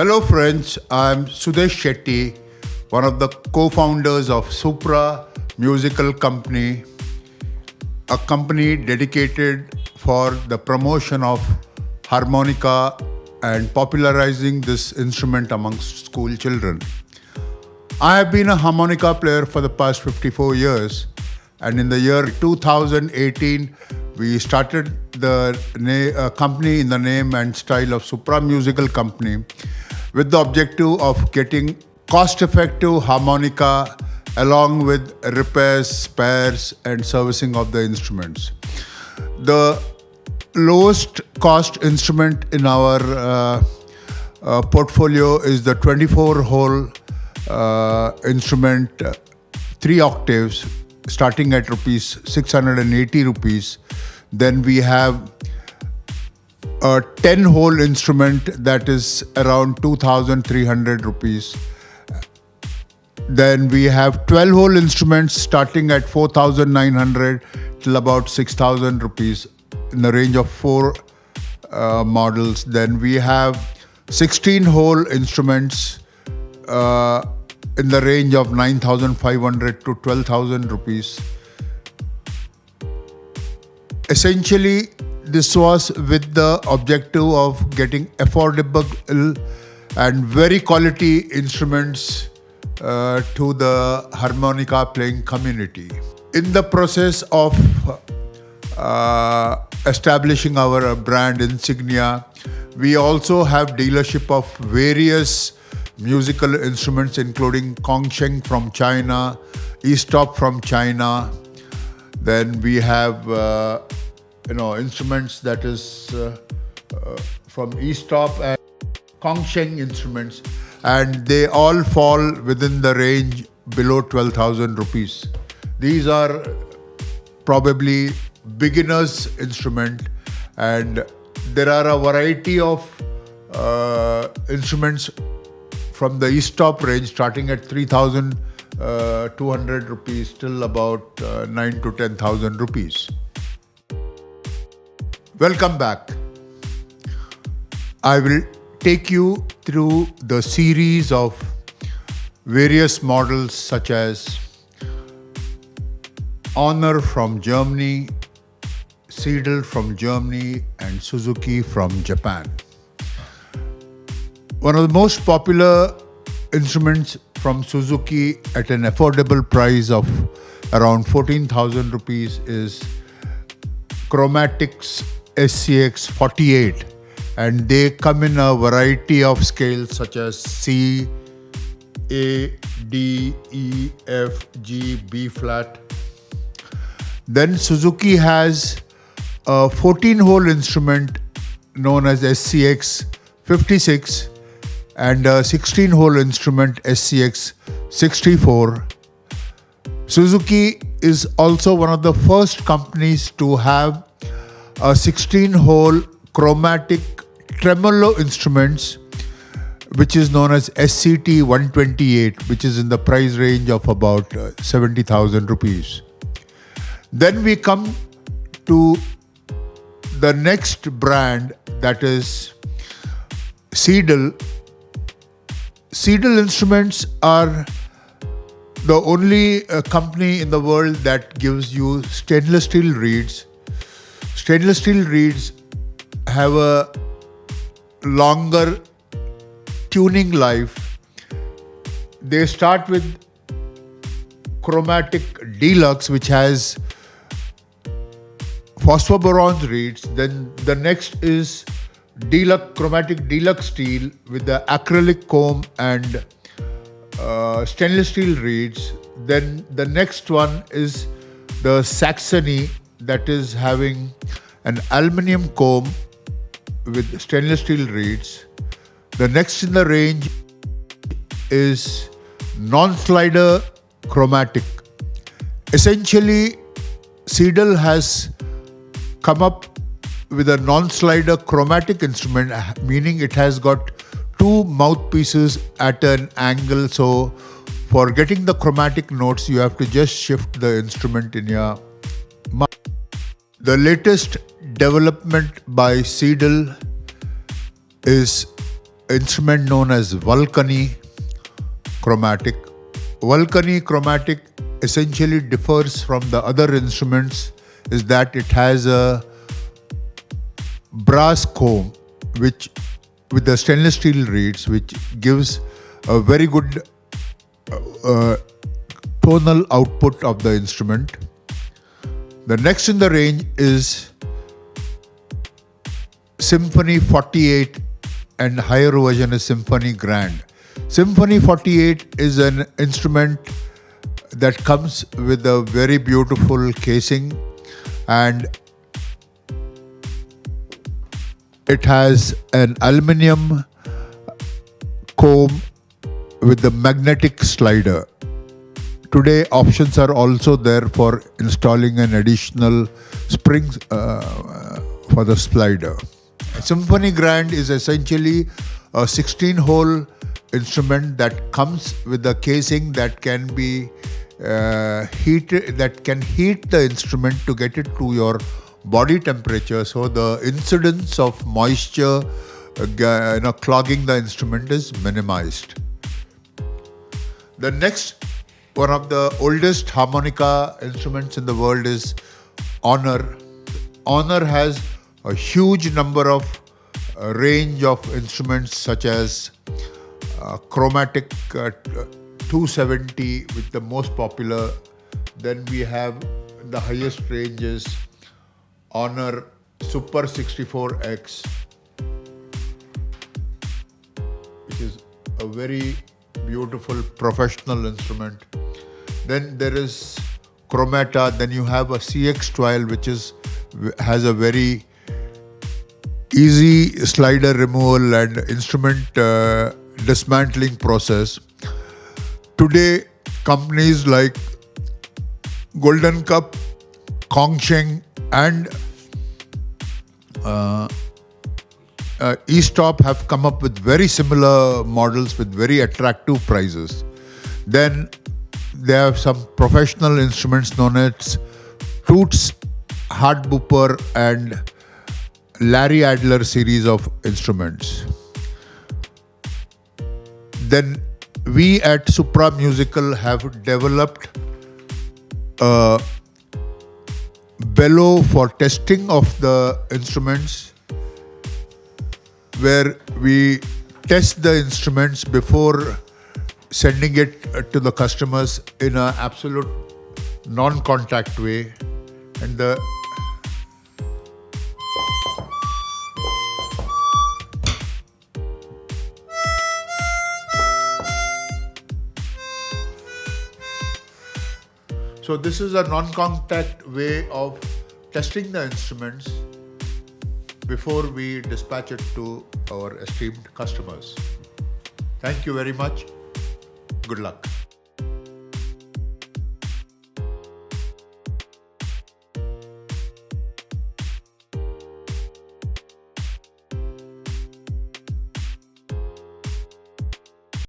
Hello friends, I'm Sudesh Shetty, one of the co-founders of Supra Musical Company, a company dedicated for the promotion of harmonica and popularizing this instrument amongst school children. I have been a harmonica player for the past 54 years, and in the year 2018, we started the company in the name and style of Supra Musical Company with the objective of getting cost-effective harmonica along with repairs, spares, and servicing of the instruments. The lowest cost instrument in our portfolio is the 24-hole instrument, 3 octaves, starting at rupees 680 rupees. Then we have a 10-hole instrument that is around 2,300 rupees. Then we have 12-hole instruments starting at 4,900 till about 6,000 rupees in the range of 4 models. Then we have 16-hole instruments in the range of 9,500 to 12,000 rupees. Essentially, this was with the objective of getting affordable and very quality instruments to the harmonica playing community. In the process of establishing our brand Insignia, we also have dealership of various musical instruments including Gongsheng from China, E-stop from China. Then we have instruments that is from E-stop and Gongsheng instruments, and they all fall within the range below 12,000 rupees. These are probably beginners instrument, and there are a variety of instruments from the E-stop range starting at 3,200 rupees till about 9 to 10,000 rupees. Welcome back. I will take you through the series of various models such as Honor from Germany, Seidel from Germany, and Suzuki from Japan. One of the most popular instruments from Suzuki at an affordable price of around 14,000 rupees is Chromatics SCX 48, and they come in a variety of scales such as C, A, D, E, F, G, B flat. Then Suzuki has a 14-hole instrument known as SCX 56 and a 16-hole instrument SCX 64. Suzuki is also one of the first companies to have a 16-hole chromatic tremolo instruments, which is known as SCT 128, which is in the price range of about 70,000 rupees. Then we come to the next brand, that is Seidel. Seidel instruments are the only company in the world that gives you stainless steel reeds. Stainless steel reeds have a longer tuning life. They start with Chromatic Deluxe, which has phosphoboron reeds. Then the next is Chromatic Deluxe steel with the acrylic comb and stainless steel reeds. Then the next one is the Saxony, that is having an aluminium comb with stainless steel reeds. The next in the range is non-slider chromatic. Essentially, Seidel has come up with a non-slider chromatic instrument, meaning it has got 2 mouthpieces at an angle. So for getting the chromatic notes, you have to just shift the instrument in your mouth. The latest development by Seidel is instrument known as Vulcani chromatic. Vulcani chromatic essentially differs from the other instruments is that it has a brass comb which with the stainless steel reeds, which gives a very good tonal output of the instrument. The next in the range is Symphony 48 and higher version is Symphony Grand. Symphony 48 is an instrument that comes with a very beautiful casing and it has an aluminium comb with the magnetic slider. Today options are also there for installing an additional spring for the slider. Symphony Grand is essentially a 16-hole instrument that comes with a casing that can be heated, that can heat the instrument to get it to your body temperature. So the incidence of moisture clogging the instrument is minimized. The next, one of the oldest harmonica instruments in the world is Honor. Honor has a huge number of range of instruments such as chromatic 270 with the most popular. Then we have the highest range is Honor Super 64X, which is a very beautiful professional instrument. Then there is Chromata. Then you have a CX12 which has a very easy slider removal and instrument dismantling process. Today, companies like Golden Cup, Kongsheng and E-Stop have come up with very similar models with very attractive prices. Then there are some professional instruments known as Toots, Hardbooper and Larry Adler series of instruments. Then we at Supra Musical have developed a bellow for testing of the instruments, where we test the instruments before sending it to the customers in an absolute non-contact way. And so this is a non-contact way of testing the instruments before we dispatch it to our esteemed customers. Thank you very much. Good luck.